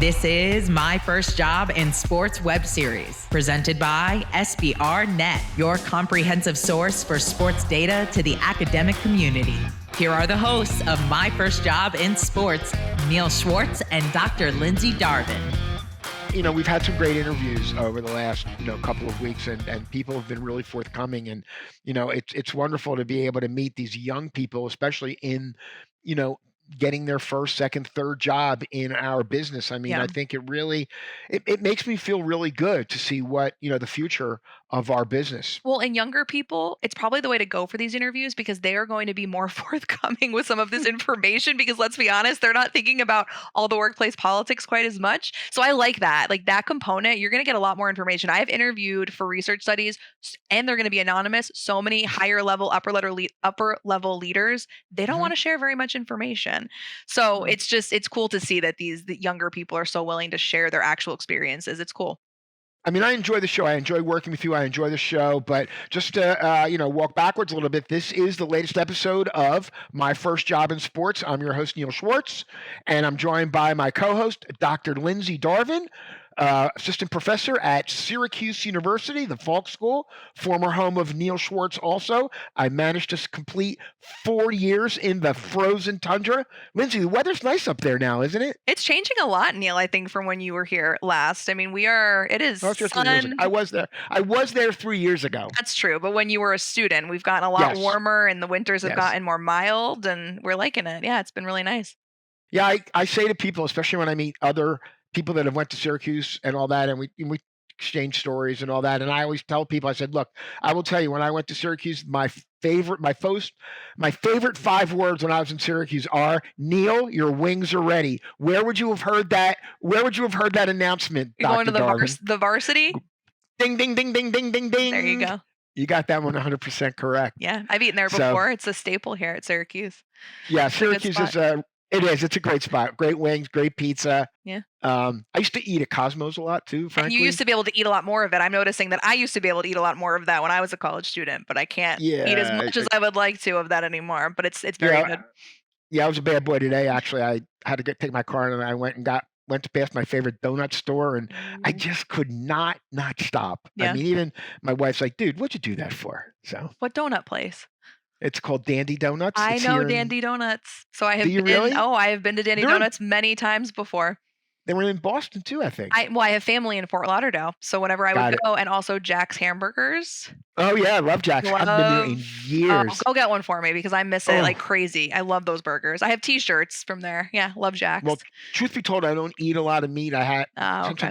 This is My First Job in Sports web series, presented by SBRnet, your comprehensive source for sports data to the academic community. Here are the hosts of My First Job in Sports, Neil Schwartz and Dr. Lindsey Darvin. You know, we've had some great interviews over the last, couple of weeks, and people have been really forthcoming. And, it's wonderful to be able to meet these young people, especially in, getting their first, second, third job in our business. I mean, I think it makes me feel really good to see what, the future of our business. Well, and younger people, it's probably the way to go for these interviews because they are going to be more forthcoming with some of this information because let's be honest, they're not thinking about all the workplace politics quite as much. So I like that. Like that component, you're going to get a lot more information. I've interviewed for research studies and they're going to be anonymous. So many higher level, upper level leaders, they don't want to share very much information. So it's cool to see that the younger people are so willing to share their actual experiences. It's cool. I mean, I enjoy the show. I enjoy working with you. I enjoy the show. But just to, walk backwards a little bit, this is the latest episode of My First Job in Sports. I'm your host, Neil Schwartz, and I'm joined by my co-host, Dr. Lindsey Darvin, assistant professor at Syracuse University, the Falk School, former home of Neil Schwartz also. I managed to complete 4 years in the frozen tundra. Lindsey, the weather's nice up there now, isn't it? It's changing a lot, Neil, I think, from when you were here last. I mean, it is sun. I was there 3 years ago. That's true. But when you were a student, we've gotten a lot warmer and the winters have gotten more mild and we're liking it. Yeah, it's been really nice. Yeah, I say to people, especially when I meet other people that have went to Syracuse and all that, and we exchange stories and all that. And I always tell people, I said, look, I will tell you, when I went to Syracuse, my favorite 5 words when I was in Syracuse are, Neil, your wings are ready. Where would you have heard that? Where would you have heard that announcement? You're going to the varsity? Ding, ding, ding, ding, ding, ding, ding. There you go. You got that one 100% correct. Yeah, I've eaten there before. It's a staple here at Syracuse. Yeah, Syracuse is it's a great spot. Great wings, great pizza. Yeah. I used to eat at Cosmos a lot too, frankly. And you used to be able to eat a lot more of it. I'm noticing that I used to be able to eat a lot more of that when I was a college student, but I can't eat as much as I would like to of that anymore. But it's very good. Yeah, I was a bad boy today. Actually, I had to take my car and I went to pass my favorite donut store, and I just could not stop. Yeah. I mean, even my wife's like, "Dude, what'd you do that for?" So. What donut place? It's called Dandy Donuts. I know Dandy Donuts. So I have been. Really? Oh, I have been to Dandy Donuts many times before. They were in Boston too, I think. I have family in Fort Lauderdale, so whenever I would go, and also Jack's Hamburgers. Oh yeah, I love Jack's. I've been there in years. Go get one for me because I miss it like crazy. I love those burgers. I have T-shirts from there. Yeah, love Jack's. Well, truth be told, I don't eat a lot of meat. I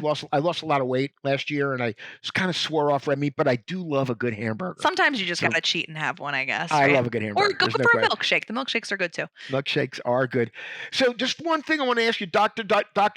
lost a lot of weight last year, and I just kind of swore off red meat. But I do love a good hamburger. Sometimes you just gotta cheat and have one, I guess. I love a good hamburger. Or go for a milkshake. The milkshakes are good too. Milkshakes are good. So, just one thing I want to ask you, Dr.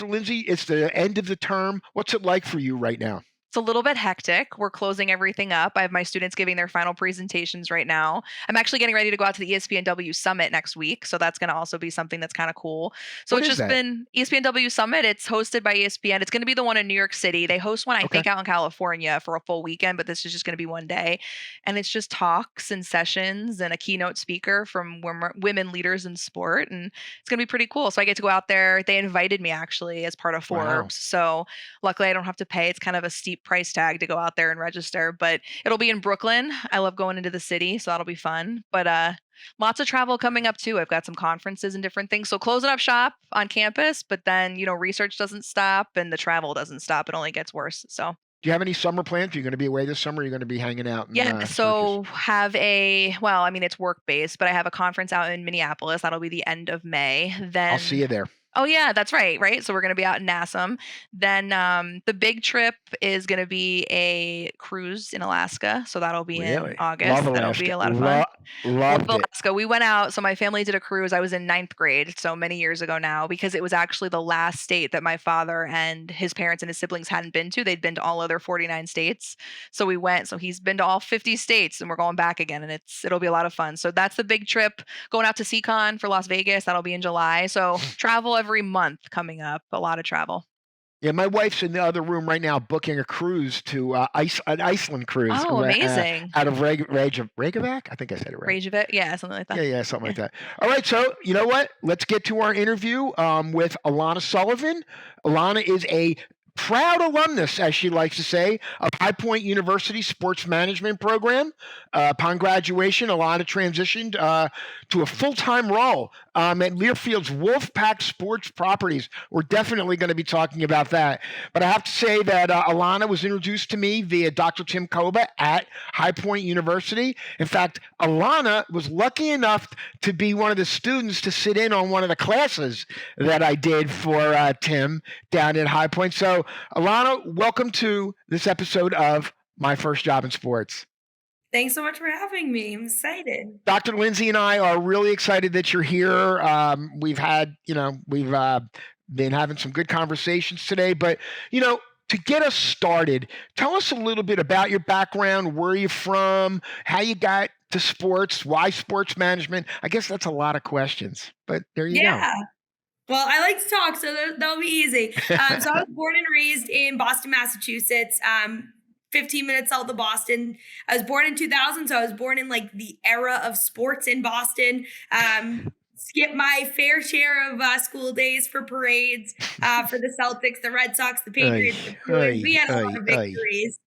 Lindsey. It's the end of the term. What's it like for you right now? It's a little bit hectic. We're closing everything up. I have my students giving their final presentations right now. I'm actually getting ready to go out to the ESPNW Summit next week. So that's going to also be something that's kind of cool. So it's just been ESPNW Summit. It's hosted by ESPN. It's going to be the one in New York City. They host one, I think, out in California for a full weekend, but this is just going to be one day. And it's just talks and sessions and a keynote speaker from women leaders in sport. And it's going to be pretty cool. So I get to go out there. They invited me actually as part of Forbes. Wow. So luckily I don't have to pay. It's kind of a steep price tag to go out there and register, but it'll be in Brooklyn. I love going into the city, so that'll be fun. But lots of travel coming up too. I've got some conferences and different things. So closing up shop on campus, but then, research doesn't stop and the travel doesn't stop. It only gets worse. So do you have any summer plans? Are you going to be away this summer? Or are you going to be hanging out? So it's work-based, but I have a conference out in Minneapolis. That'll be the end of May. Then I'll see you there. Oh yeah, that's right. So we're going to be out in NASM. Then the big trip is going to be a cruise in Alaska. So that'll be in August. That'll be a lot of fun. Love Alaska. We went out. So my family did a cruise. I was in 9th grade, so many years ago now, because it was actually the last state that my father and his parents and his siblings hadn't been to. They'd been to all other 49 states. So we went. So he's been to all 50 states, and we're going back again, and it'll be a lot of fun. So that's the big trip. Going out to SeaCon for Las Vegas. That'll be in July. So travel every month coming up. A lot of travel. Yeah, my wife's in the other room right now booking a cruise to an Iceland cruise Oh, amazing. out of Reykjavik. I think I said it right. Reykjavik, yeah, something like that. Yeah, something like that. All right, so you know what? Let's get to our interview with Alana Sullivan. Alana is a proud alumnus, as she likes to say, of High Point University Sports Management Program. Upon graduation, Alana transitioned to a full-time role at Learfield's Wolfpack Sports Properties. We're definitely going to be talking about that. But I have to say that Alana was introduced to me via Dr. Tim Koba at High Point University. In fact, Alana was lucky enough to be one of the students to sit in on one of the classes that I did for Tim down at High Point. So, Alana, welcome to this episode of My First Job in Sports. Thanks so much for having me. I'm excited. Dr. Lindsey and I are really excited that you're here. We've been having some good conversations today, but, to get us started, tell us a little bit about your background, where you're from, how you got to sports, why sports management. I guess that's a lot of questions, but there you go. Well, I like to talk, so that'll be easy. So I was born and raised in Boston, Massachusetts, 15 minutes south of Boston. I was born in 2000, so I was born in like the era of sports in Boston. Skipped my fair share of school days for parades for the Celtics, the Red Sox, the Patriots. We had a lot of victories.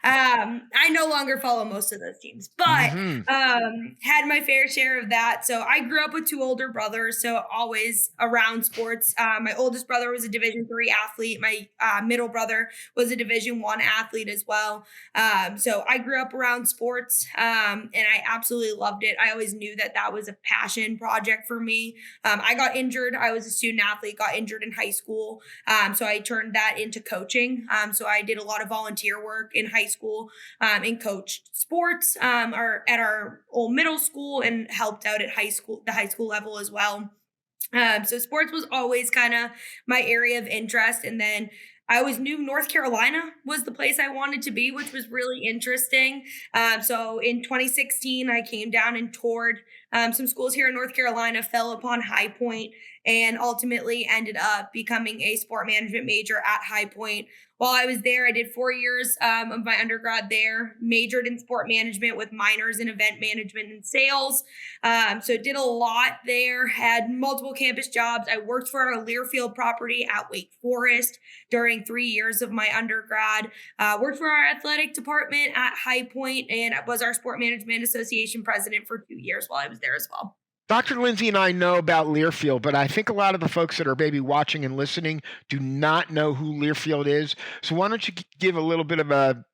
I no longer follow most of those teams, but had my fair share of that. So I grew up with two older brothers, so always around sports. My oldest brother was a Division III athlete. My middle brother was a Division I athlete as well. So I grew up around sports, and I absolutely loved it. I always knew that was a passion project for me. I got injured. I was a student athlete, got injured in high school. So I turned that into coaching. So I did a lot of volunteer work in high school and coached sports or at our old middle school and helped out at the high school level as well. So sports was always kind of my area of interest. And then I always knew North Carolina was the place I wanted to be, which was really interesting. So in 2016, I came down and toured some schools here in North Carolina, fell upon High Point, and ultimately ended up becoming a sport management major at High Point. While I was there, I did 4 years of my undergrad there, majored in sport management with minors in event management and sales. So did a lot there, had multiple campus jobs. I worked for our Learfield property at Wake Forest during 3 years of my undergrad, worked for our athletic department at High Point, and I was our sport management association president for 2 years while I was there as well. Dr. Lindsey and I know about Learfield, but I think a lot of the folks that are maybe watching and listening do not know who Learfield is. So why don't you give a little bit of a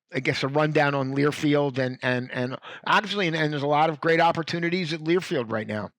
rundown on Learfield and obviously, and there's a lot of great opportunities at Learfield right now.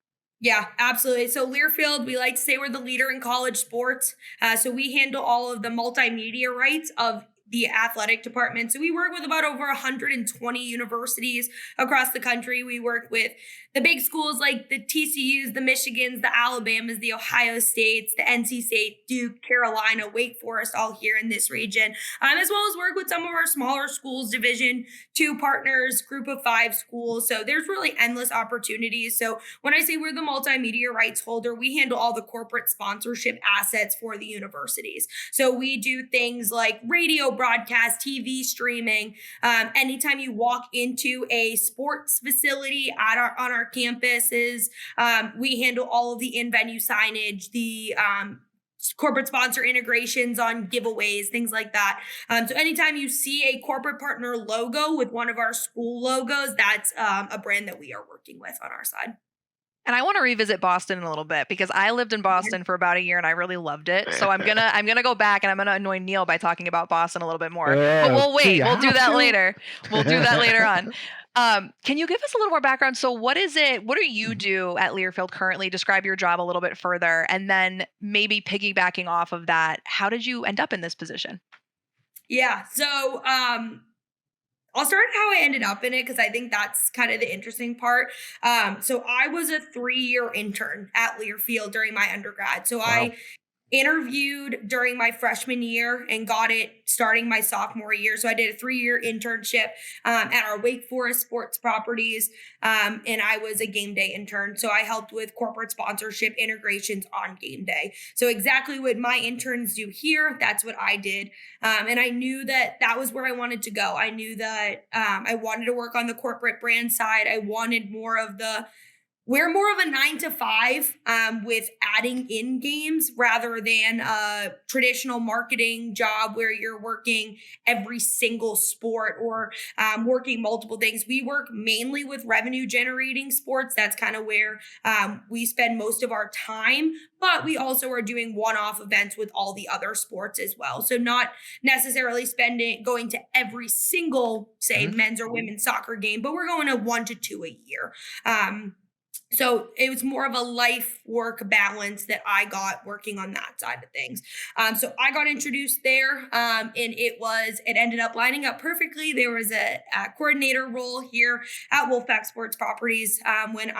Yeah, absolutely. So Learfield, we like to say we're the leader in college sports. So we handle all of the multimedia rights of the athletic department. So we work with about over 120 universities across the country. We work with the big schools like the TCUs, the Michigans, the Alabamas, the Ohio States, the NC State, Duke, Carolina, Wake Forest, all here in this region, as well as work with some of our smaller schools, Division II partners, Group of 5 schools. So there's really endless opportunities. So when I say we're the multimedia rights holder, we handle all the corporate sponsorship assets for the universities. So we do things like radio broadcast, TV streaming. Anytime you walk into a sports facility on our campuses, we handle all of the in-venue signage, the corporate sponsor integrations on giveaways, things like that. So anytime you see a corporate partner logo with one of our school logos, that's a brand that we are working with on our side. And I want to revisit Boston in a little bit because I lived in Boston for about a year and I really loved it. So I'm gonna go back and I'm gonna annoy Neil by talking about Boston a little bit more. But we'll wait. We'll do that later. We'll do that later on. Can you give us a little more background? So what do you do at Learfield currently? Describe your job a little bit further, and then maybe piggybacking off of that, how did you end up in this position? Yeah. So I'll start how I ended up in it because I think that's kind of the interesting part. So I was a 3-year intern at Learfield during my undergrad. So wow. I interviewed during my freshman year and got it starting my sophomore year. So I did a 3-year internship at our Wake Forest Sports Properties, and I was a game day intern. So I helped with corporate sponsorship integrations on game day. So exactly what my interns do here, that's what I did. And I knew that that was where I wanted to go. I knew that I wanted to work on the corporate brand side. I wanted more of we're more of a 9 to 5 with adding in games rather than a traditional marketing job where you're working every single sport or working multiple things. We work mainly with revenue generating sports. That's kind of where we spend most of our time, but we also are doing one-off events with all the other sports as well. So not necessarily going to every single, say, men's or women's soccer game, but we're going to 1 to 2 a year. So it was more of a life work balance that I got working on that side of things. So I got introduced there and it ended up lining up perfectly. There was a coordinator role here at Wolfpack Sports Properties when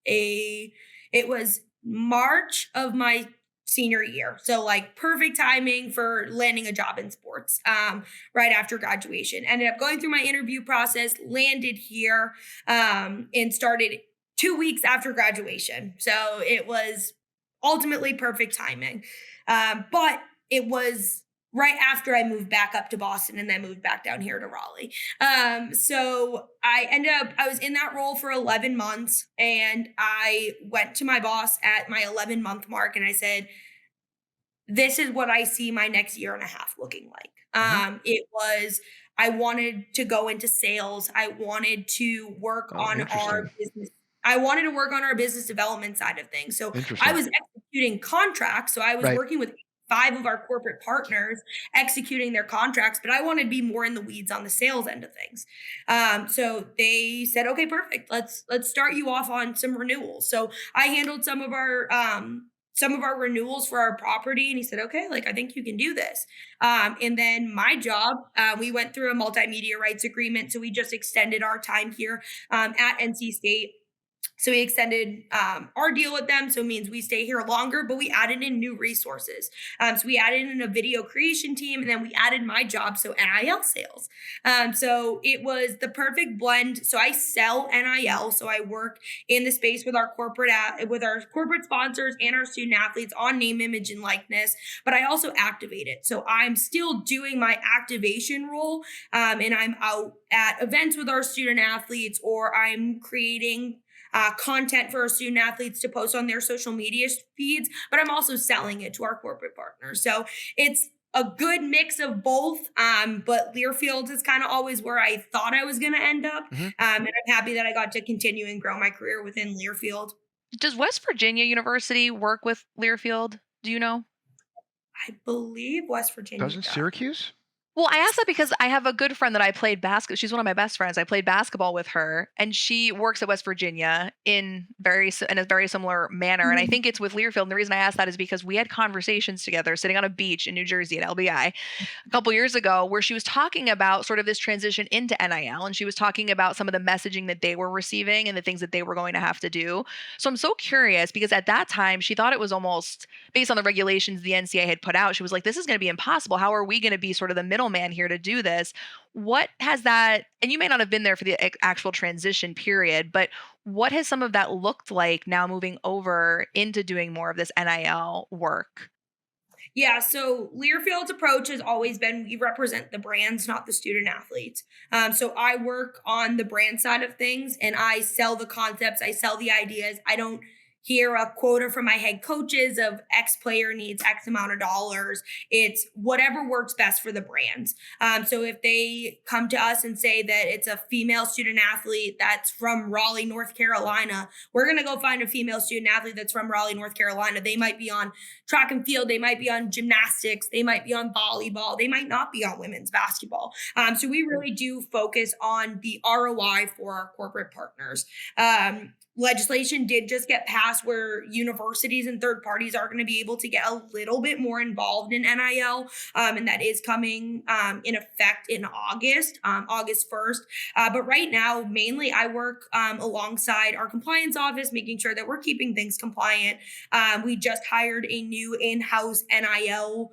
it was March of my senior year. So like perfect timing for landing a job in sports right after graduation. Ended up going through my interview process, landed here and started 2 weeks after graduation. So it was ultimately perfect timing. But it was right after I moved back up to Boston and then moved back down here to Raleigh. So I was in that role for 11 months and I went to my boss at my 11-month mark and I said, this is what I see my next year and a half looking like. I wanted to go into sales. I wanted to work on our business. I wanted to work on our business development side of things. So I was executing contracts. So I was working with 5 of our corporate partners executing their contracts, but I wanted to be more in the weeds on the sales end of things. So they said, okay, perfect. Let's start you off on some renewals. So I handled some of our renewals for our property. And he said, okay, like, I think you can do this. And then my job, we went through a multimedia rights agreement. So we just extended our time here at NC State. So we extended our deal with them. So it means we stay here longer, but we added in new resources. So we added in a video creation team, and then we added my job, so NIL sales. So it was the perfect blend. So I sell NIL. So I work in the space with our corporate sponsors and our student athletes on name, image, and likeness. But I also activate it. So I'm still doing my activation role, and I'm out at events with our student athletes, or I'm creating content for our student athletes to post on their social media feeds, but I'm also selling it to our corporate partners. So it's a good mix of both. But Learfield is kind of always where I thought I was going to end up. And I'm happy that I got to continue and grow my career within Learfield. Does West Virginia University work with Learfield? Do you know? I believe West Virginia. Doesn't Syracuse? Well, I asked that because I have a good friend that I played basketball. She's one of my best friends. I played basketball with her, and she works at West Virginia in a very similar manner. And I think it's with Learfield. And the reason I asked that is because we had conversations together sitting on a beach in New Jersey at LBI a couple years ago, where she was talking about sort of this transition into NIL, and she was talking about some of the messaging that they were receiving and the things that they were going to have to do. So I'm so curious, because at that time she thought it was almost based on the regulations the NCAA had put out. She was like, this is going to be impossible. How are we going to be sort of the middleman here to do this? What has that, and you may not have been there for the actual transition period, but what has some of that looked like now moving over into doing more of this NIL work? Yeah, so Learfield's approach has always been, we represent the brands, not the student athletes. So I work on the brand side of things, and I sell the concepts, I sell the ideas. I don't hear a quota from my head coaches of X player needs X amount of dollars. It's whatever works best for the brands. So if they come to us and say that it's a female student athlete that's from Raleigh, North Carolina, we're going to go find a female student athlete that's from Raleigh, North Carolina. They might be on track and field. They might be on gymnastics. They might be on volleyball. They might not be on women's basketball. So we really do focus on the ROI for our corporate partners. legislation did just get passed where universities and third parties are going to be able to get a little bit more involved in NIL, and that is coming in effect in August 1st. But right now, mainly I work alongside our compliance office, making sure that we're keeping things compliant. We just hired a new in-house NIL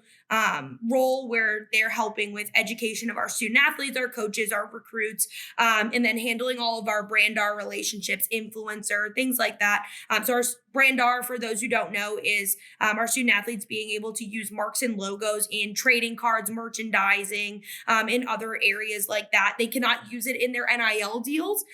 role where they're helping with education of our student athletes, our coaches, our recruits, and then handling all of our brandar relationships, influencer, things like that. So our brandar, for those who don't know, is our student athletes being able to use marks and logos in trading cards, merchandising, in other areas like that. They cannot use it in their NIL deals.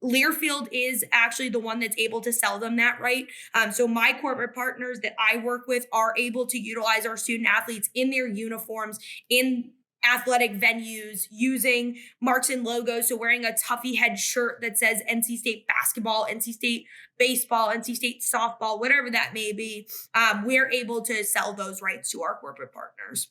Learfield is actually the one that's able to sell them that right. So my corporate partners that I work with are able to utilize our student athletes in their uniforms, in athletic venues, using marks and logos. So wearing a Tuffy head shirt that says NC State basketball, NC State baseball, NC State softball, whatever that may be, we're able to sell those rights to our corporate partners.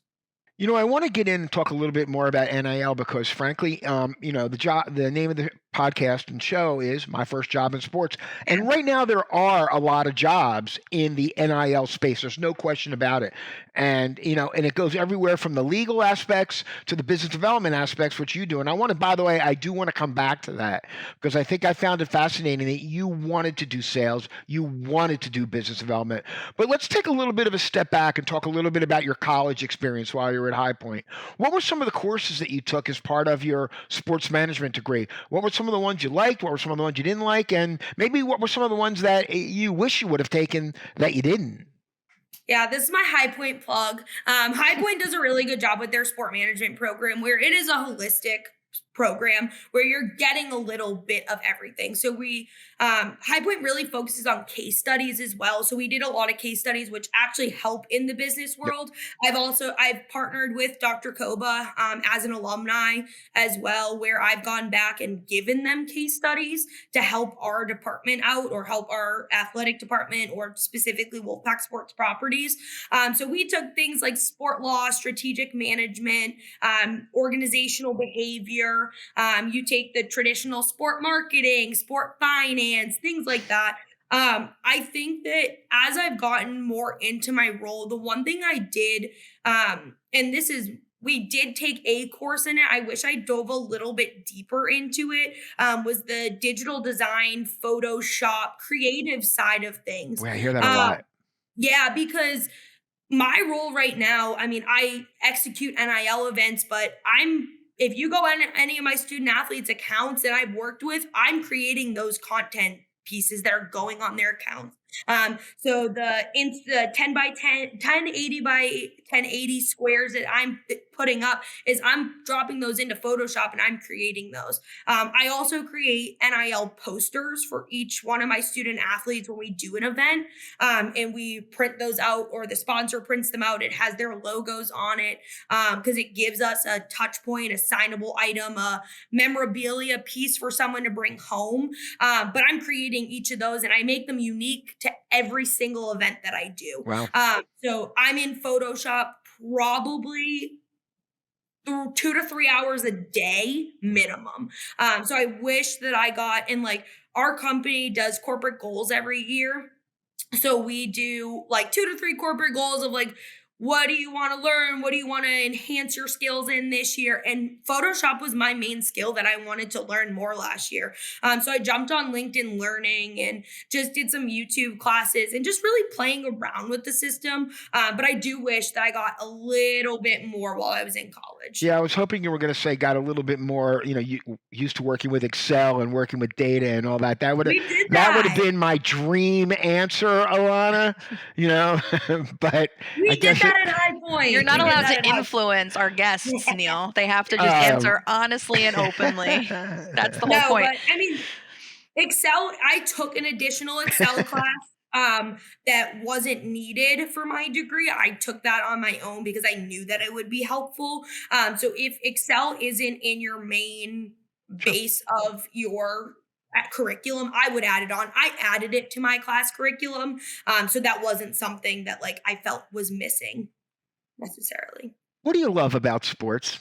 I want to get in and talk a little bit more about NIL because, frankly, the name of the podcast and show is My First Job in Sports. And right now there are a lot of jobs in the NIL space. There's no question about it. And it goes everywhere from the legal aspects to the business development aspects, which you do. And I do want to come back to that because I think I found it fascinating that you wanted to do sales, you wanted to do business development. But let's take a little bit of a step back and talk a little bit about your college experience while you were at High Point. What were some of the courses that you took as part of your sports management degree? What were some of the ones you liked? What were some of the ones you didn't like? And maybe what were some of the ones that you wish you would have taken that you didn't? Yeah, this is my High Point plug. High Point does a really good job with their sport management program where it is a holistic program where you're getting a little bit of everything. So High Point really focuses on case studies as well. So we did a lot of case studies, which actually help in the business world. Yep. I've partnered with Dr. Koba as an alumni as well, where I've gone back and given them case studies to help our department out or help our athletic department or specifically Wolfpack Sports Properties. So we took things like sport law, strategic management, organizational behavior. You take the traditional sport marketing, sport finance, things like that. I think that as I've gotten more into my role, the one thing I did, we did take a course in it. I wish I dove a little bit deeper into it, was the digital design, Photoshop, creative side of things. Well, I hear that a lot. Yeah, because my role right now, I execute NIL events, but if you go on any of my student athletes accounts that I've worked with, I'm creating those content pieces that are going on their accounts. So the 10 by 10, 1080 by 1080 squares that I'm putting up is I'm dropping those into Photoshop and I'm creating those. I also create NIL posters for each one of my student athletes when we do an event, and we print those out, or the sponsor prints them out. It has their logos on it because it gives us a touch point, a signable item, a memorabilia piece for someone to bring home. But I'm creating each of those and I make them unique to every single event that I do. Wow. So I'm in Photoshop probably 2 to 3 hours a day minimum. So I wish that I got, and our company does corporate goals every year. So we do 2 to 3 corporate goals of what do you want to learn? What do you want to enhance your skills in this year? And Photoshop was my main skill that I wanted to learn more last year. So I jumped on LinkedIn Learning and just did some YouTube classes and just really playing around with the system. But I do wish that I got a little bit more while I was in college. Yeah, I was hoping you were going to say got a little bit more, you used to working with Excel and working with data and all that. That would have been my dream answer, Alana, but we did that at High Point. You're not allowed to influence our guests, Neil. They have to just answer honestly and openly. That's the whole point. But, Excel, I took an additional Excel class that wasn't needed for my degree. I took that on my own because I knew that it would be helpful. So if Excel isn't in your main base of your curriculum, I would add it on. I added it to my class curriculum. So that wasn't something that I felt was missing necessarily. What do you love about sports?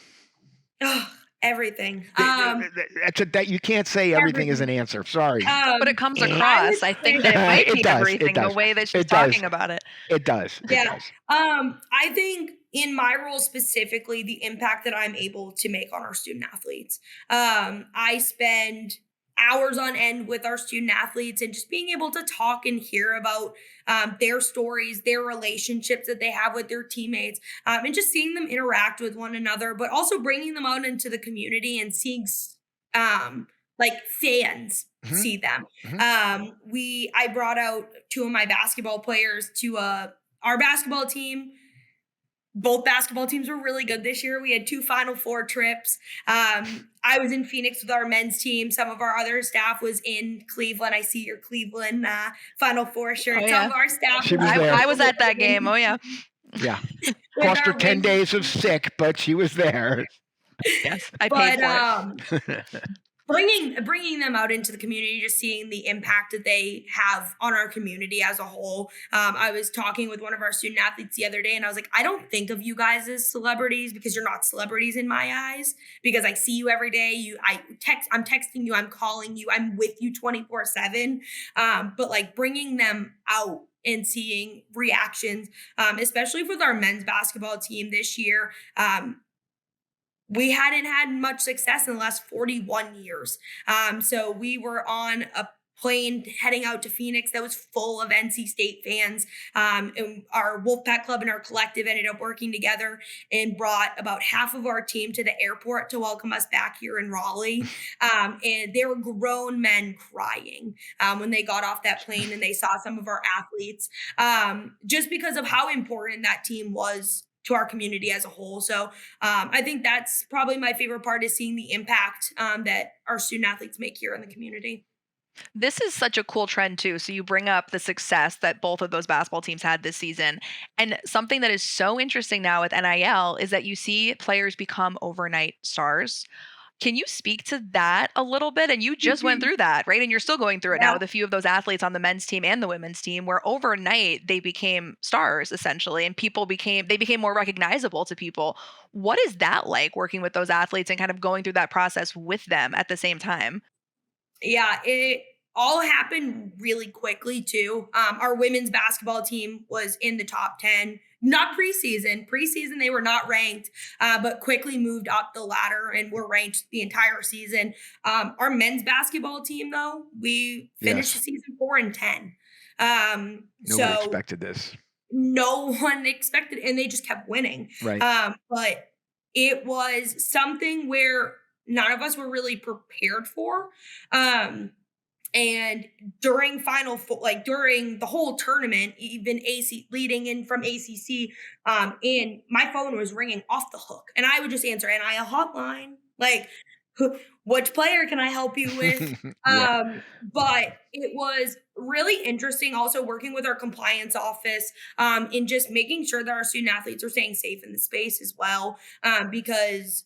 Everything. That you can't say everything is an answer. Sorry. But it comes across. I think that it might be everything, the way that she's talking about it. It does. Yeah. It does. I think in my role specifically, the impact that I'm able to make on our student athletes. I spend hours on end with our student athletes and just being able to talk and hear about their stories, their relationships that they have with their teammates, and just seeing them interact with one another, but also bringing them out into the community and seeing like fans see them. I brought out 2 of my basketball players to our basketball team. Both basketball teams were really good this year. We had 2 Final Four trips. I was in Phoenix with our men's team. Some of our other staff was in Cleveland. I see your Cleveland Final Four shirt. Some of our staff. I was at that game. Oh, yeah. Yeah. Cost her 10 days of sick, but she was there. Yes, I paid for it. Bringing them out into the community, just seeing the impact that they have on our community as a whole. I was talking with one of our student athletes the other day, and I was like, I don't think of you guys as celebrities because you're not celebrities in my eyes, because I see you every day. I'm texting you, I'm calling you, I'm with you 24/7. But like bringing them out and seeing reactions, especially with our men's basketball team this year. We hadn't had much success in the last 41 years. So we were on a plane heading out to Phoenix that was full of NC State fans. And our Wolfpack Club and our collective ended up working together and brought about half of our team to the airport to welcome us back here in Raleigh. And there were grown men crying when they got off that plane and they saw some of our athletes, just because of how important that team was to our community as a whole. So I think that's probably my favorite part, is seeing the impact that our student athletes make here in the community. This is such a cool trend too. So you bring up the success that both of those basketball teams had this season. And something that is so interesting now with NIL is that you see players become overnight stars. Can you speak to that a little bit? And you just went through that, right? And you're still going through it now with a few of those athletes on the men's team and the women's team, where overnight they became stars essentially, and they became more recognizable to people. What is that like, working with those athletes and kind of going through that process with them at the same time? Yeah, it all happened really quickly too. Our women's basketball team was in the top 10. Not preseason. Preseason, they were not ranked, but quickly moved up the ladder and were ranked the entire season. Our men's basketball team, though, we finished the season 4-10. Nobody expected this. No one expected, and they just kept winning. Right. But it was something where none of us were really prepared for. And during during the whole tournament, even leading in from ACC, and my phone was ringing off the hook, and I would just answer NIL hotline, like, which player can I help you with? But it was really interesting also working with our compliance office, and just making sure that our student athletes are staying safe in the space as well, because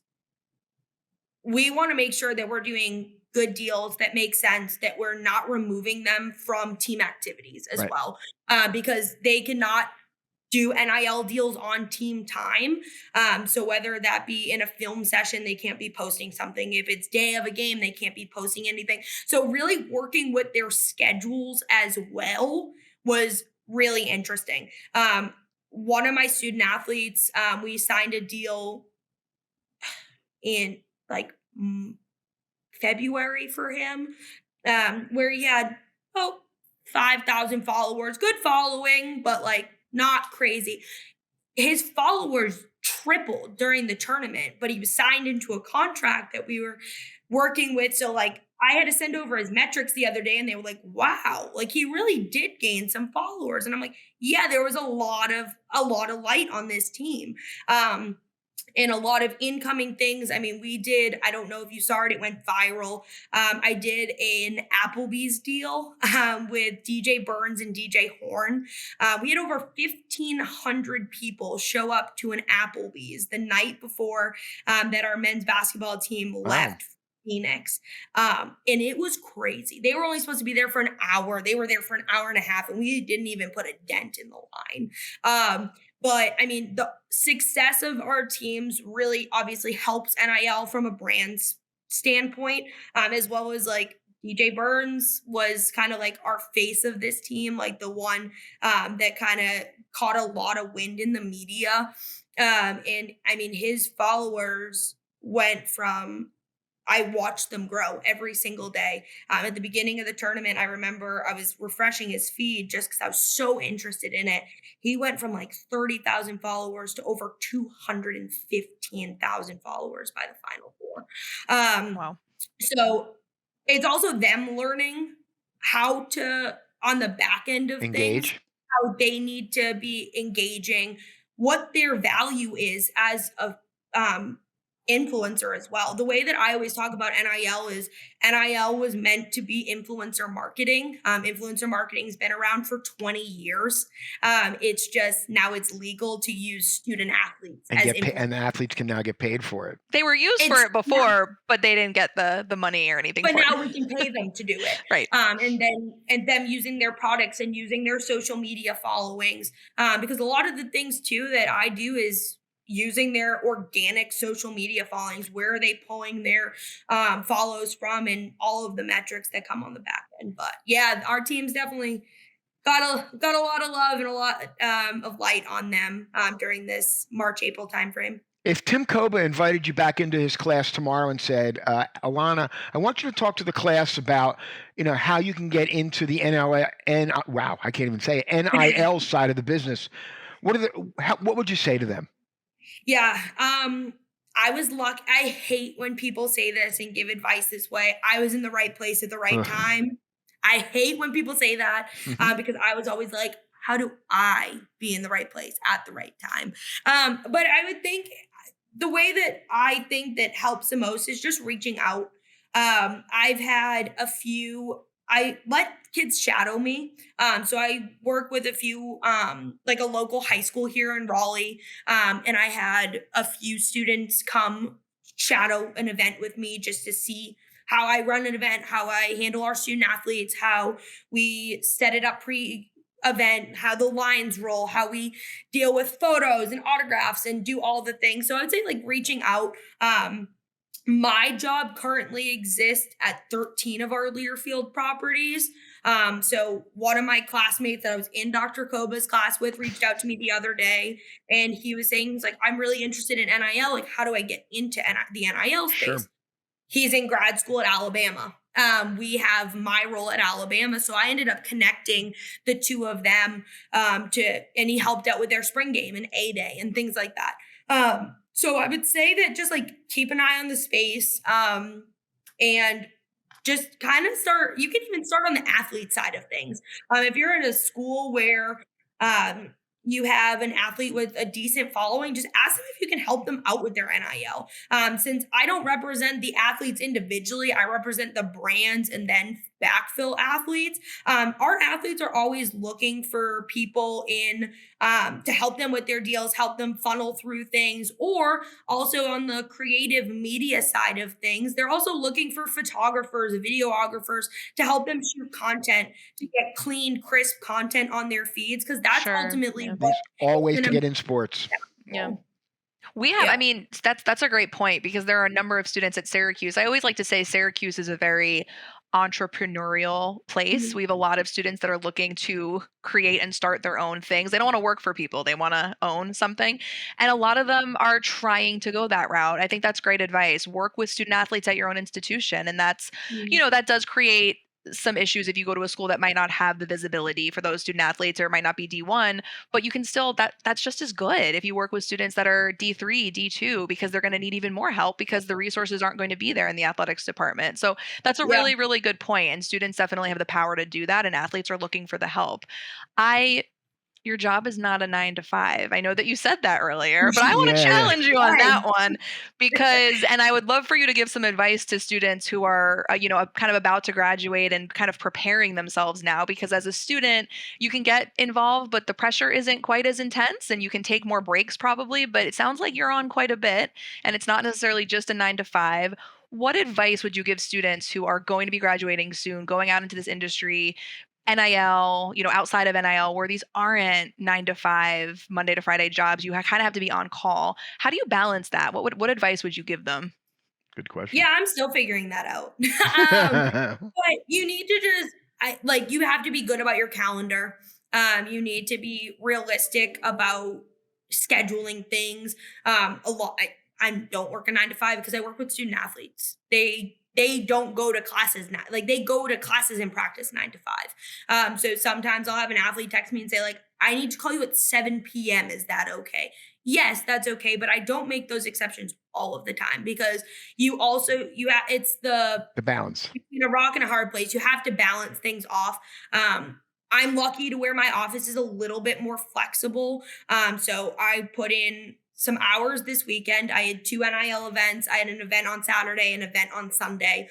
we want to make sure that we're doing good deals that make sense, that we're not removing them from team activities as well, because they cannot do NIL deals on team time. So whether that be in a film session, they can't be posting something. If it's day of a game, they can't be posting anything. So really working with their schedules as well was really interesting. One of my student athletes, we signed a deal in February for him, where he had 5,000 followers, good following, but not crazy. His followers tripled during the tournament, but he was signed into a contract that we were working with. So I had to send over his metrics the other day, and they were like, wow, he really did gain some followers. And I'm like, yeah, there was a lot of light on this team. And a lot of incoming things. I mean, we did, I don't know if you saw it, it went viral. I did an Applebee's deal with DJ Burns and DJ Horn. We had over 1,500 people show up to an Applebee's the night before that our men's basketball team left Phoenix. And it was crazy. They were only supposed to be there for an hour. They were there for an hour and a half, and we didn't even put a dent in the line. But I mean, the success of our teams really obviously helps NIL from a brand's standpoint, as well as like DJ Burns was kind of like our face of this team, like the one that kind of caught a lot of wind in the media. And I mean, his followers went from I watched them grow every single day. At the beginning of the tournament, I remember I was refreshing his feed just because I was so interested in it. He went from like 30,000 followers to over 215,000 followers by the Final Four. Wow. So it's also them learning how to, on the back end of things, how they need to be engaging, what their value is as a influencer as well. The way that I always talk about NIL is NIL was meant to be influencer marketing. Influencer marketing has been around for 20 years. It's just now it's legal to use student athletes and the athletes can now get paid for it. They were used for it before, but they didn't get the money or anything. But now we can pay them to do it, right? And them using their products and using their social media followings, because a lot of the things too that I do is using their organic social media followings. Where are they pulling their follows from, and all of the metrics that come on the back end. But yeah, our team's definitely got a lot of love and a lot of light on them during this March-April timeframe. If Tim Koba invited you back into his class tomorrow and said, Alana, I want you to talk to the class about, how you can get into the NIL side of the business, what would you say to them? Yeah. I was lucky. I hate when people say this and give advice this way. I was in the right place at the right time. I hate when people say that because I was always like, how do I be in the right place at the right time? But I would think the way that I think that helps the most is just reaching out. I've had I let kids shadow me. So I work with a few, like a local high school here in Raleigh. And I had a few students come shadow an event with me just to see how I run an event, how I handle our student athletes, how we set it up pre-event, how the lines roll, how we deal with photos and autographs and do all the things. So I would say like reaching out. My job currently exists at 13 of our Learfield properties. So one of my classmates that I was in Dr. Koba's class with reached out to me the other day, and he was saying, he's like, I'm really interested in NIL. Like, how do I get into the NIL space? Sure. He's in grad school at Alabama. We have my role at Alabama. So I ended up connecting the two of them and he helped out with their spring game and A-Day and things like that. So I would say that just like keep an eye on the space and just kind of you can even start on the athlete side of things. If you're at a school where you have an athlete with a decent following, just ask them if you can help them out with their NIL. Since I don't represent the athletes individually, I represent the brands and then backfill athletes. Our athletes are always looking for people to help them with their deals, help them funnel through things, or also on the creative media side of things, they're also looking for photographers, videographers to help them shoot content, to get clean, crisp content on their feeds, because that's ultimately what always to get in sports. Yeah. We have, I mean, that's a great point, because there are a number of students at Syracuse. I always like to say Syracuse is a very entrepreneurial place. Mm-hmm. We have a lot of students that are looking to create and start their own things. They don't want to work for people. They want to own something. And a lot of them are trying to go that route. I think that's great advice. Work with student athletes at your own institution. And that's, that does create some issues if you go to a school that might not have the visibility for those student athletes, or it might not be D1, but you can still, that's just as good if you work with students that are D3, D2, because they're going to need even more help because the resources aren't going to be there in the athletics department. So that's a really, really good point. And students definitely have the power to do that, and athletes are looking for the help. Your job is not a 9 to 5. I know that you said that earlier, but I want to challenge you on that one, because, and I would love for you to give some advice to students who are, kind of about to graduate and kind of preparing themselves now, because as a student, you can get involved, but the pressure isn't quite as intense and you can take more breaks probably, but it sounds like you're on quite a bit and it's not necessarily just a 9 to 5. What advice would you give students who are going to be graduating soon, going out into this industry, NIL, outside of NIL, where these aren't 9 to 5, Monday to Friday jobs, you kind of have to be on call. How do you balance that? What advice would you give them? Good question. Yeah, I'm still figuring that out. But you need to you have to be good about your calendar. You need to be realistic about scheduling things. A lot. I don't work a 9 to 5 because I work with student athletes. They don't go to classes now. Like they go to classes and practice 9 to 5. So sometimes I'll have an athlete text me and say like, I need to call you at 7 p.m. Is that okay? Yes, that's okay. But I don't make those exceptions all of the time because it's the balance between a rock and a hard place. You have to balance things off. I'm lucky to where my office is a little bit more flexible. So I put in some hours this weekend. I had 2 NIL events. I had an event on Saturday, an event on Sunday.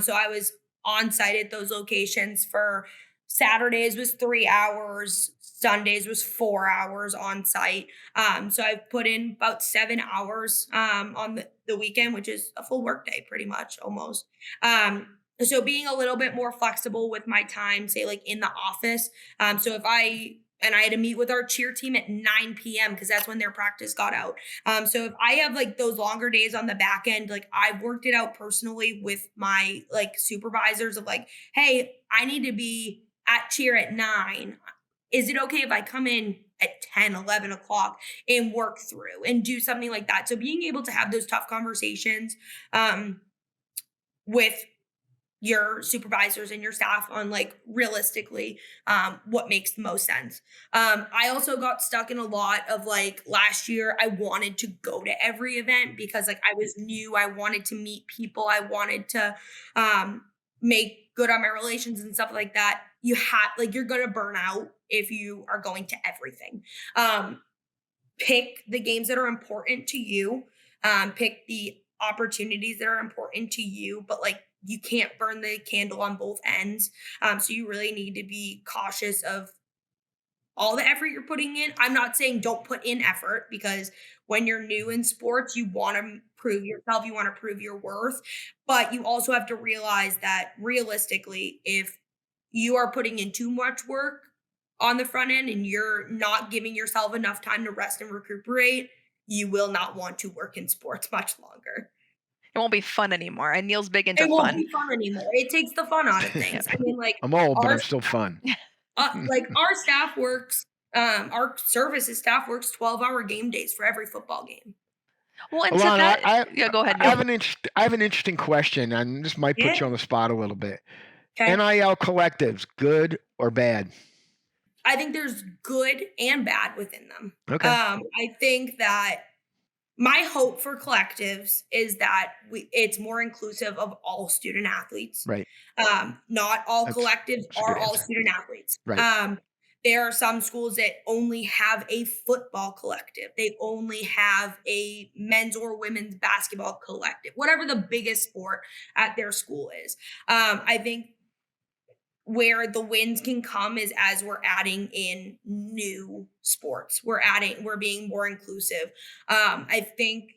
So I was on site at those locations for Saturdays was 3 hours. Sundays was 4 hours on site. So I've put in about 7 hours on the weekend, which is a full work day pretty much almost. So being a little bit more flexible with my time, say like in the office. So I had to meet with our cheer team at 9 p.m. because that's when their practice got out. So if I have like those longer days on the back end, like I've worked it out personally with my like supervisors of like, hey, I need to be at cheer at 9. Is it okay if I come in at 10, 11 o'clock and work through and do something like that? So being able to have those tough conversations with your supervisors and your staff on like realistically what makes the most sense. I also got stuck in a lot of like last year, I wanted to go to every event because like I was new. I wanted to meet people. I wanted to make good on my relations and stuff like that. You're going to burn out if you are going to everything. Pick the games that are important to you. Pick the opportunities that are important to you, but like you can't burn the candle on both ends. So you really need to be cautious of all the effort you're putting in. I'm not saying don't put in effort because when you're new in sports, you want to prove yourself, you want to prove your worth, but you also have to realize that realistically, if you are putting in too much work on the front end and you're not giving yourself enough time to rest and recuperate, you will not want to work in sports much longer. It won't be fun anymore. And Neil's big into fun. It won't fun. be fun anymore. It takes the fun out of things. I mean, like I'm old, but I'm still fun. Like our staff works, our services staff works 12-hour game days for every football game. Well, and Alana, go ahead. I have an interesting question, and this might put you on the spot a little bit. Okay. NIL collectives, good or bad? I think there's good and bad within them. Okay. I think that my hope for collectives is that it's more inclusive of all student athletes. Right. Not all collectives are all student athletes. Right. There are some schools that only have a football collective. They only have a men's or women's basketball collective, whatever the biggest sport at their school is. I think where the wins can come is as we're adding in new sports. We're being more inclusive. I think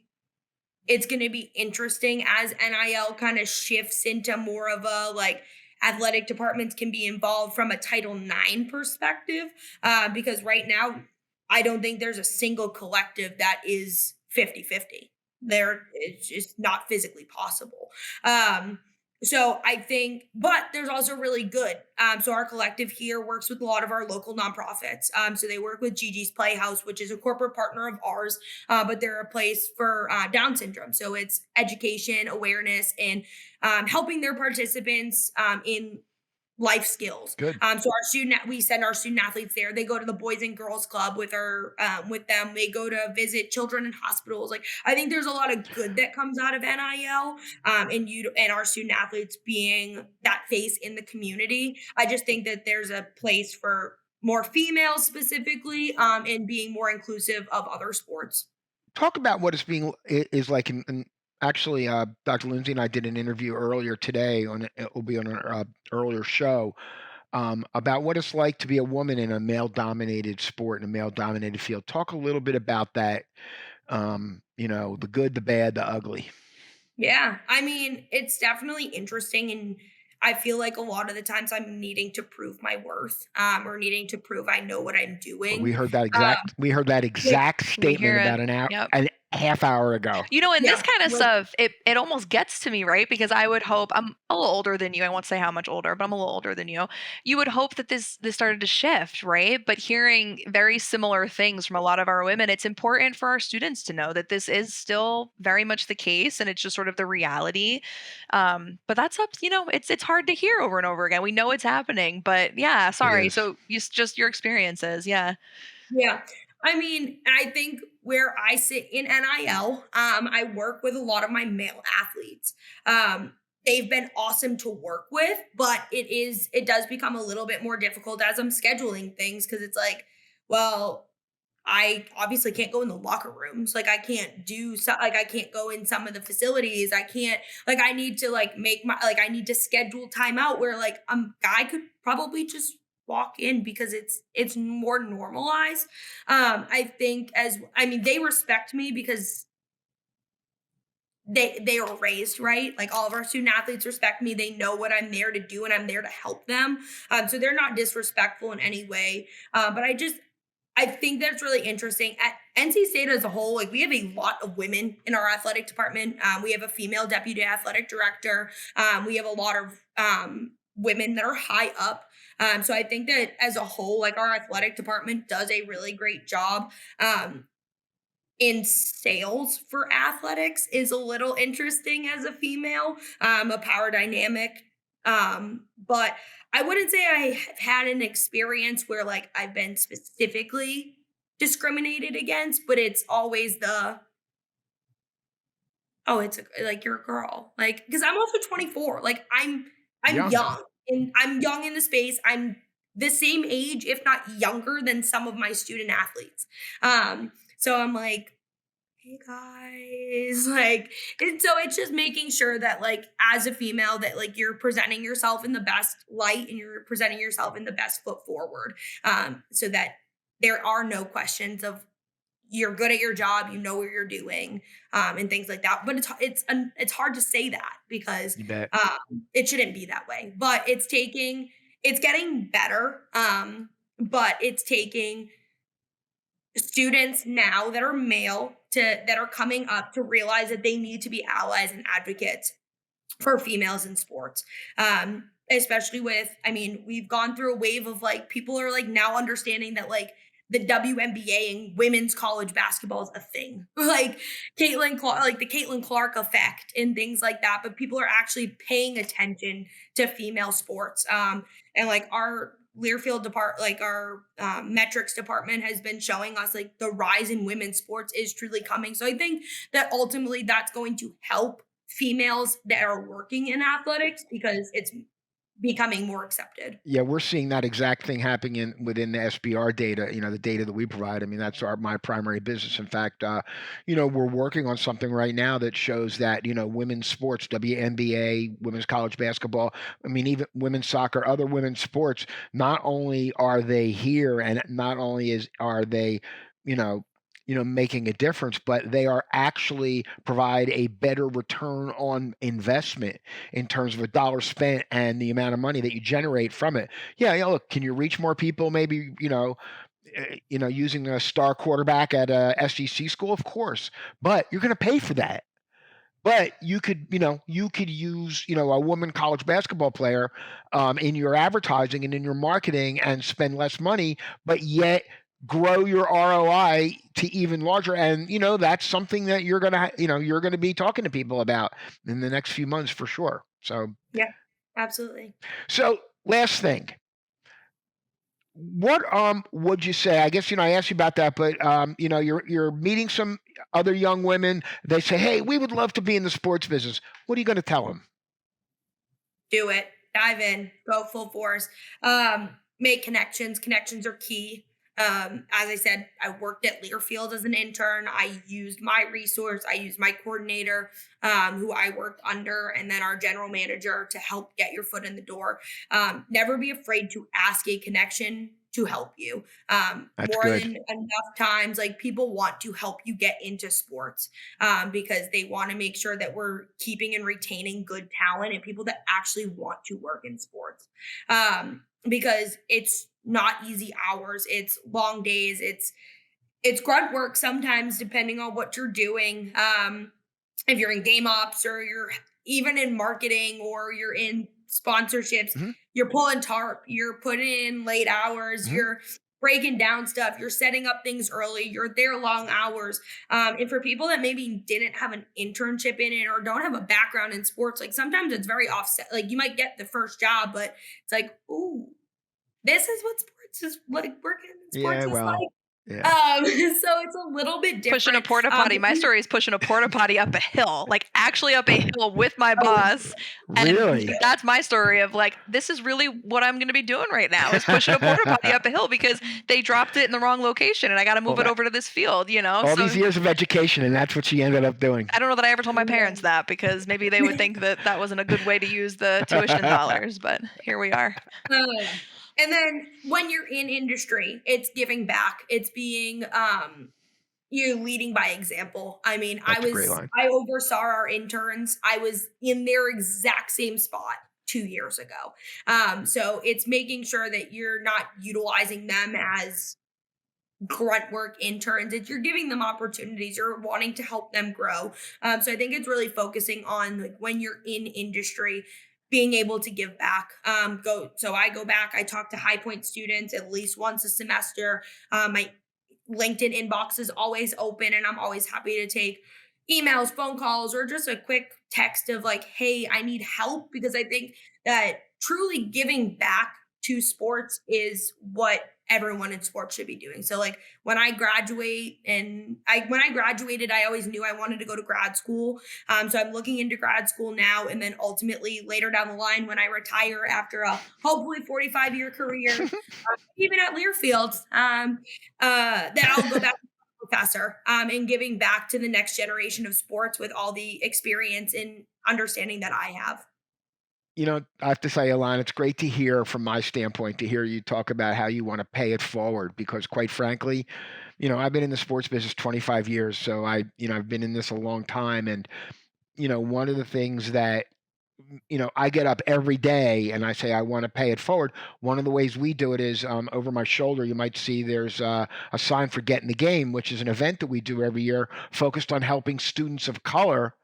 it's going to be interesting as NIL kind of shifts into more of a like athletic departments can be involved from a Title IX perspective. Because right now, I don't think there's a single collective that is 50-50. It's just not physically possible. So I think, but there's also really good. So our collective here works with a lot of our local nonprofits. So they work with Gigi's Playhouse, which is a corporate partner of ours, but they're a place for Down syndrome. So it's education, awareness, and helping their participants in life skills. Good. So we send our student athletes there. They go to the Boys and Girls Club with them. They go to visit children in hospitals. Like I think there's a lot of good that comes out of NIL, and our student athletes being that face in the community. I just think that there's a place for more females specifically, and being more inclusive of other sports. Talk about what is like in actually, Dr. Lindsey and I did an interview earlier today it will be on our earlier show about what it's like to be a woman in a male-dominated sport, in a male-dominated field. Talk a little bit about that, the good, the bad, the ugly. Yeah, I mean, it's definitely interesting, and I feel like a lot of the times I'm needing to prove my worth, or needing to prove I know what I'm doing. We heard that exact We hear statement it. about an hour, Yep. a half hour ago. And this Yeah, kind of like, stuff, it almost gets to me, right? Because I would hope I'm a little older than you. I won't say how much older, but I'm a little older than you. You would hope that this started to shift, right? But hearing very similar things from a lot of our women, it's important for our students to know that this is still very much the case, and it's just sort of the reality. But that's up, it's hard to hear over and over again. We know it's happening, but yeah, It sorry. is. So just your experiences, yeah. yeah. I mean, I think where I sit in NIL, I work with a lot of my male athletes. They've been awesome to work with, but it does become a little bit more difficult as I'm scheduling things, because it's like, well, I obviously can't go in the locker rooms. Like, I can't do so, like, I can't go in some of the facilities. I can't, like, I need to like I need to schedule time out where like guy could probably just walk in because it's more normalized. I think they respect me because they were raised right. Like, all of our student athletes respect me. They know what I'm there to do, and I'm there to help them. So they're not disrespectful in any way. But I think that's really interesting. At NC State as a whole, like, we have a lot of women in our athletic department. We have a female deputy athletic director. We have a lot of women that are high up. So I think that as a whole, like, our athletic department does a really great job. In sales for athletics is a little interesting as a female, a power dynamic. But I wouldn't say I have had an experience where like I've been specifically discriminated against, but it's always like, you're a girl. Like, because I'm also 24. Like, I'm Young. young, and I'm young in the space. I'm the same age, if not younger, than some of my student athletes. So I'm like, hey guys, like, and so it's just making sure that like as a female that like you're presenting yourself in the best light, and you're presenting yourself in the best foot forward, so that there are no questions of you're good at your job, you know what you're doing, and things like that. But it's hard to say that because You bet. it shouldn't be that way. But it's getting better, but it's taking students now that are male that are coming up to realize that they need to be allies and advocates for females in sports. Especially we've gone through a wave of like, people are like now understanding that like the WNBA and women's college basketball is a thing. Like like the Caitlin Clark effect and things like that. But people are actually paying attention to female sports. And like our Learfield department, like our metrics department, has been showing us like the rise in women's sports is truly coming. So I think that ultimately that's going to help females that are working in athletics because it's becoming more accepted. Yeah, we're seeing that exact thing happening within the SBR data, the data that we provide. I mean, that's my primary business. In fact, we're working on something right now that shows that, women's sports, WNBA, women's college basketball, I mean, even women's soccer, other women's sports, not only are they here and not only are they, making a difference, but they are actually provide a better return on investment in terms of a dollar spent and the amount of money that you generate from it. Yeah, look, can you reach more people? Maybe, using a star quarterback at a SEC school, of course, but you're going to pay for that. But you could use, a woman college basketball player in your advertising and in your marketing and spend less money, but yet grow your ROI to even larger. And, that's something that you're going to be talking to people about in the next few months for sure. So, Yeah, absolutely. So last thing, what would you say? I guess I asked you about that, but you're meeting some other young women. They say, "Hey, we would love to be in the sports business." What are you going to tell them? Do it. Dive in. Go full force. Make connections. Connections are key. As I said, I worked at Learfield as an intern. I used my resource. I used my coordinator, who I worked under, and then our general manager to help get your foot in the door. Never be afraid to ask a connection to help you. That's More good. than enough times, like people want to help you get into sports because they want to make sure that we're keeping and retaining good talent and people that actually want to work in sports. Because it's not easy hours, it's long days, it's grunt work sometimes depending on what you're doing. If you're in game ops or you're even in marketing or you're in sponsorships, you're pulling tarp, you're putting in late hours, you're breaking down stuff, you're setting up things early, you're there long hours. And for people that maybe didn't have an internship in it or don't have a background in sports, like sometimes it's very offset. Like you might get the first job, but it's like, ooh, this is what sports is like, working in sports is like. Yeah. So it's a little bit different. Pushing a porta potty. My story is pushing a porta potty up a hill, like actually up a hill with my boss. Really? And that's my story of like, this is really what I'm going to be doing right now is pushing a porta potty up a hill because they dropped it in the wrong location and I got to move it over to this field, you know? All these years of education, and that's what she ended up doing. I don't know that I ever told my parents that because maybe they would think that that wasn't a good way to use the tuition dollars, but here we are. And then when you're in industry, it's giving back. It's being you leading by example. I mean, I oversaw our interns. I was in their exact same spot 2 years ago. So it's making sure that you're not utilizing them as grunt work interns. It's you're giving them opportunities. You're wanting to help them grow. So I think it's really focusing on like when you're in industry, being able to give back. So I go back, I talk to High Point students at least once a semester. My LinkedIn inbox is always open and I'm always happy to take emails, phone calls, or just a quick text of like, hey, I need help, because I think that truly giving back to sports is what everyone in sports should be doing. So like when I graduated, I always knew I wanted to go to grad school. So I'm looking into grad school now, and then ultimately later down the line, when I retire after a hopefully 45-year career, even at Learfield, then I'll go back to professor and giving back to the next generation of sports with all the experience and understanding that I have. You know, I have to say, Alana, it's great to hear from my standpoint, to hear you talk about how you want to pay it forward, because quite frankly, you know, I've been in the sports business 25 years. So I've been in this a long time. And, you know, one of the things that, you know, I get up every day and I say, I want to pay it forward. One of the ways we do it is over my shoulder, you might see there's a sign for Get in the Game, which is an event that we do every year focused on helping students of color,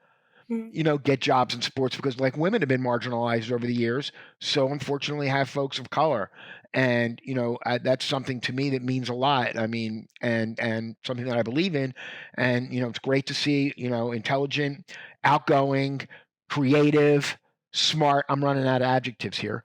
you know, get jobs in sports, because like women have been marginalized over the years. So unfortunately have folks of color. And, you know, that's something to me that means a lot. I mean, and something that I believe in. And, you know, it's great to see, you know, intelligent, outgoing, creative, smart, I'm running out of adjectives here,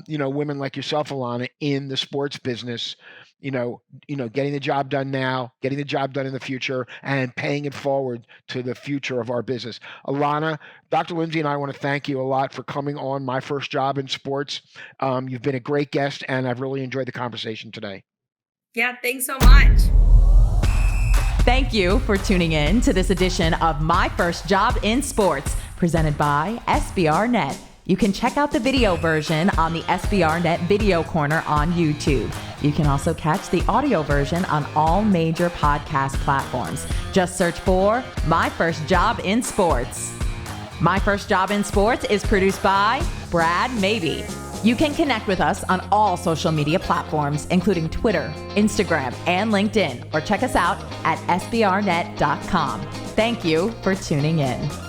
you know, women like yourself, Alana, in the sports business, you know, getting the job done now, getting the job done in the future, and paying it forward to the future of our business. Alana, Dr. Lindsey and I want to thank you a lot for coming on My First Job in Sports. You've been a great guest, and I've really enjoyed the conversation today. Yeah, thanks so much. Thank you for tuning in to this edition of My First Job in Sports, presented by SBRnet. You can check out the video version on the SBRnet Video Corner on YouTube. You can also catch the audio version on all major podcast platforms. Just search for My First Job in Sports. My First Job in Sports is produced by Brad Maybe. You can connect with us on all social media platforms, including Twitter, Instagram, and LinkedIn, or check us out at sbrnet.com. Thank you for tuning in.